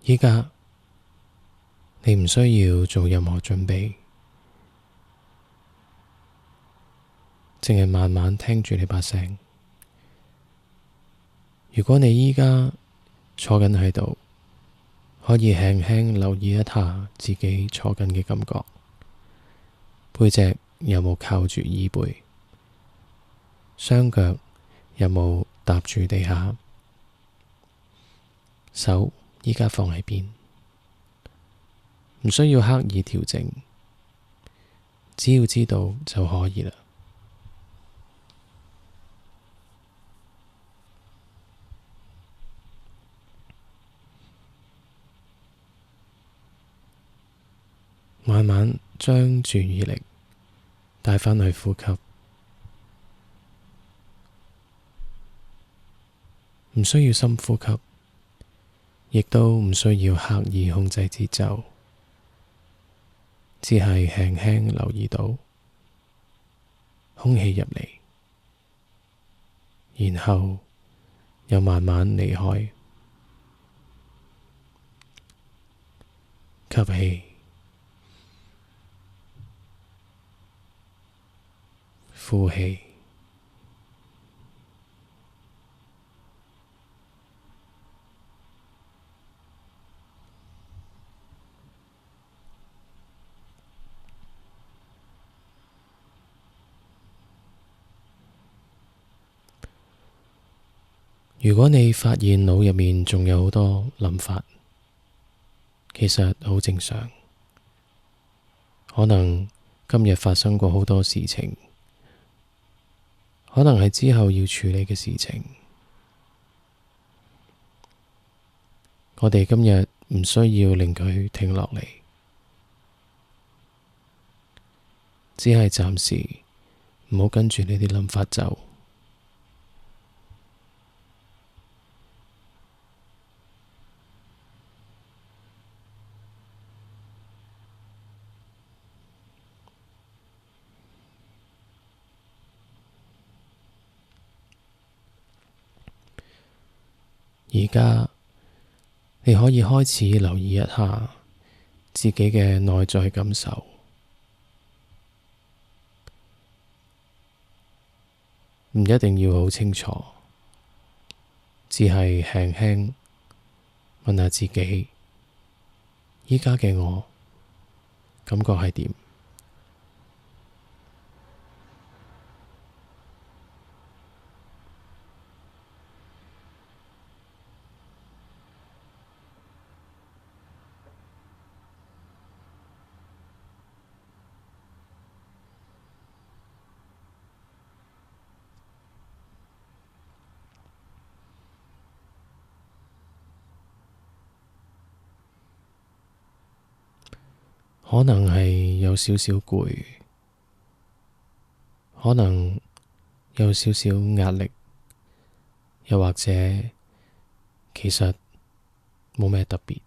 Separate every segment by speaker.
Speaker 1: 依家你唔需要做任何準備，淨係慢慢聽住你把聲。如果你依家坐緊喺度，可以輕輕留意一下自己坐緊嘅感覺，背脊有冇靠住椅背，雙腳有冇搭住地下，手依家放喺邊，唔需要刻意調整，只要知道就可以啦。慢慢將注意力帶返去呼吸，唔需要深呼吸，亦都唔需要刻意控制節奏，只係輕輕留意到空氣入嚟，然後又慢慢離開。吸氣，呼氣。如果你發現腦入面仲有好多諗法，其實好正常。可能今日發生過好多事情，可能係之後要處理嘅事情。我哋今日唔需要令佢停落嚟，只係暫時唔好跟住呢啲諗法走。而家你可以開始留意一下自己嘅內在感受，唔一定要好清楚，只係輕輕問下自己，依家嘅我感覺係點？可能係有少少攰，可能有少少壓力，又或者其實冇咩特別。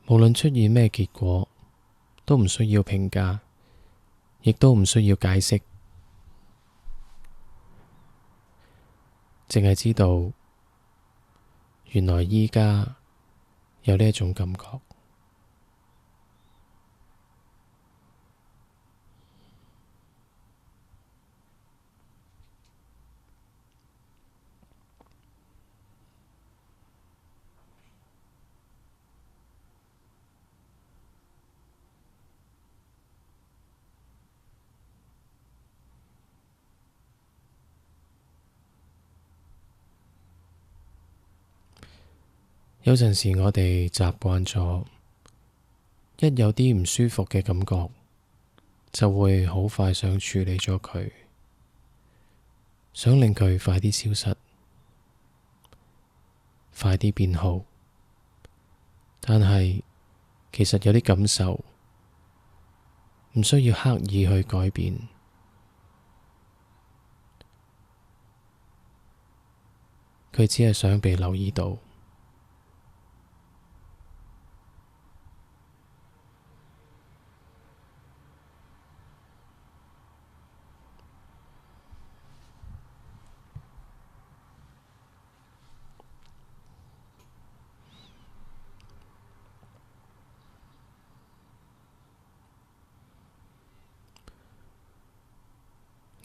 Speaker 1: 無論出現咩結果，都唔需要評價，亦都唔需要解釋，淨係知道原來依家有呢一種感覺。有陣時我哋習慣咗，一有啲唔舒服嘅感覺，就會好快想處理咗佢，想令佢快啲消失，快啲變好。但係其實有啲感受唔需要刻意去改變，佢只係想被留意到。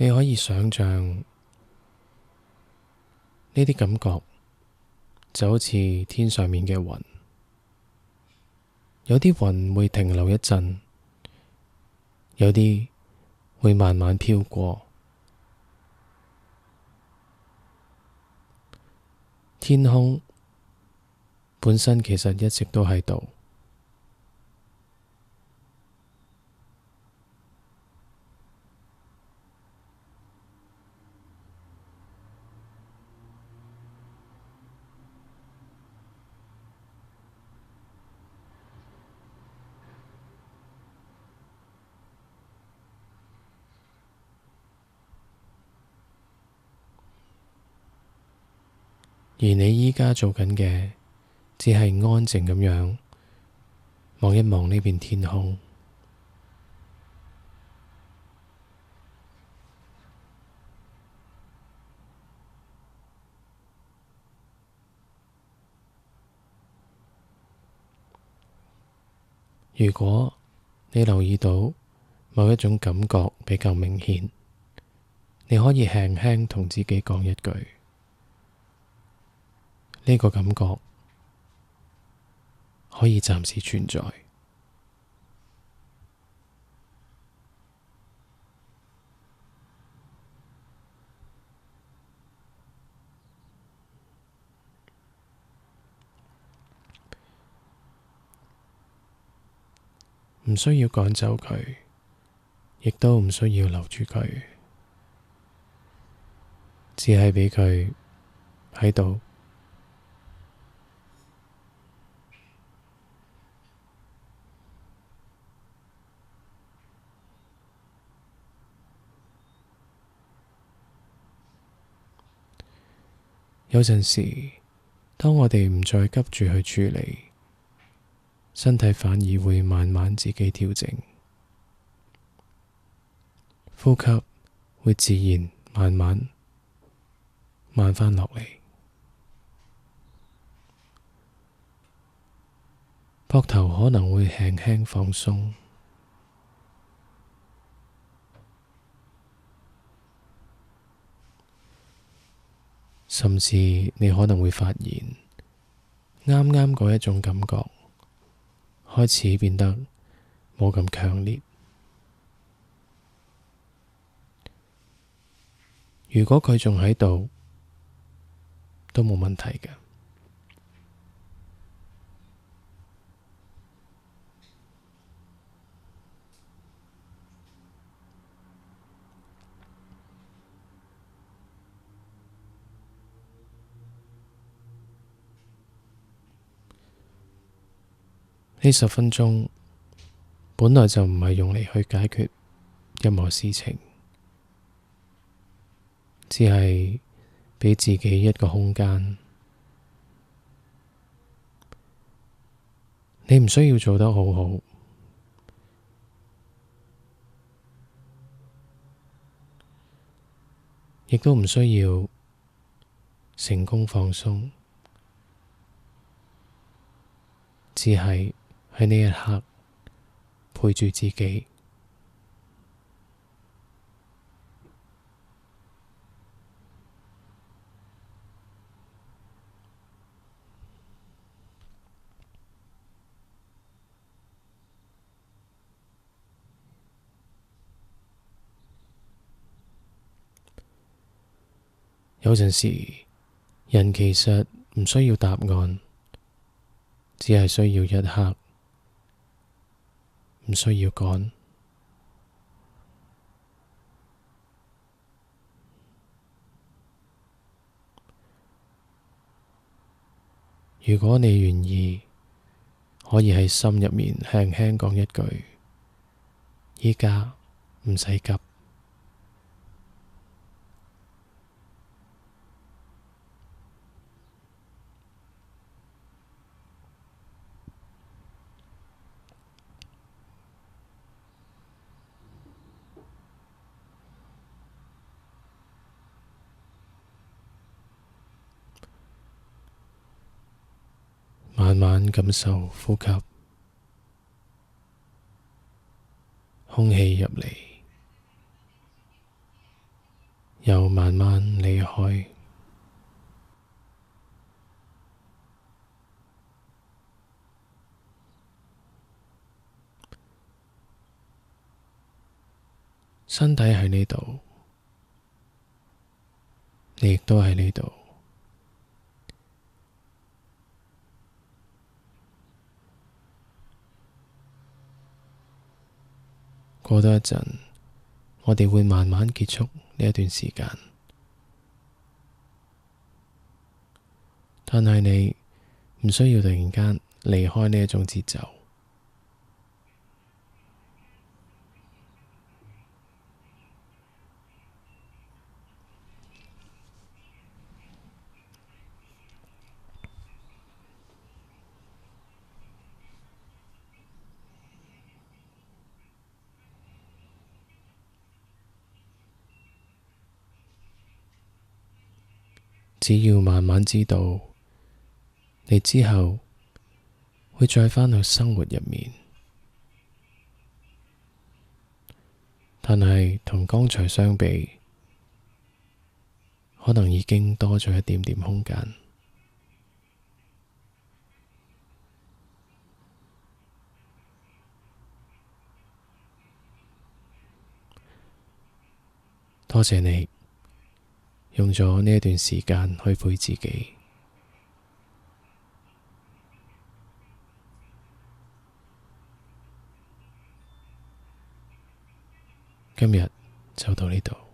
Speaker 1: 你可以想象呢啲感覺就好似天上面嘅雲，有啲雲會停留一陣，有啲會慢慢飄過。天空本身其實一直都喺度。而你依家做緊嘅，只係安靜咁樣望一望呢片天空。如果你留意到某一種感覺比較明顯，你可以輕輕同自己講一句：呢個感覺可以暫時存在。唔需要趕走佢，亦都唔需要留住佢，只係畀佢喺度。有陣時，當我哋唔再急住去處理，身體反而會慢慢自己調整，呼吸會自然慢慢慢返落嚟，膊頭可能會輕輕放鬆，甚至你可能會發現，啱啱嗰一種感覺開始變得冇咁強烈。如果佢仲喺度，都冇問題嘅。呢10分鐘本來就唔係用嚟去解決任何事情，只係畀自己一個空間。你唔需要做得好好，亦都唔需要成功放鬆，只係喺呢一刻陪住自己。有陣時，人其實唔需要答案，只係需要一刻，唔需要趕。如果你願意，可以喺心入面輕輕講一句：依家唔使急。慢慢感受呼吸，空氣入嚟，又慢慢離開。身體喺呢度，你亦都喺呢度。過多一陣，我哋會慢慢結束呢一段時間，但係你唔需要突然間離開呢一種節奏。只要慢慢知道，你之後會再返去生活入面，但係同剛才相比，可能已經多咗一點點空間。多謝你用咗呢一段時間去陪自己。今日就到呢度。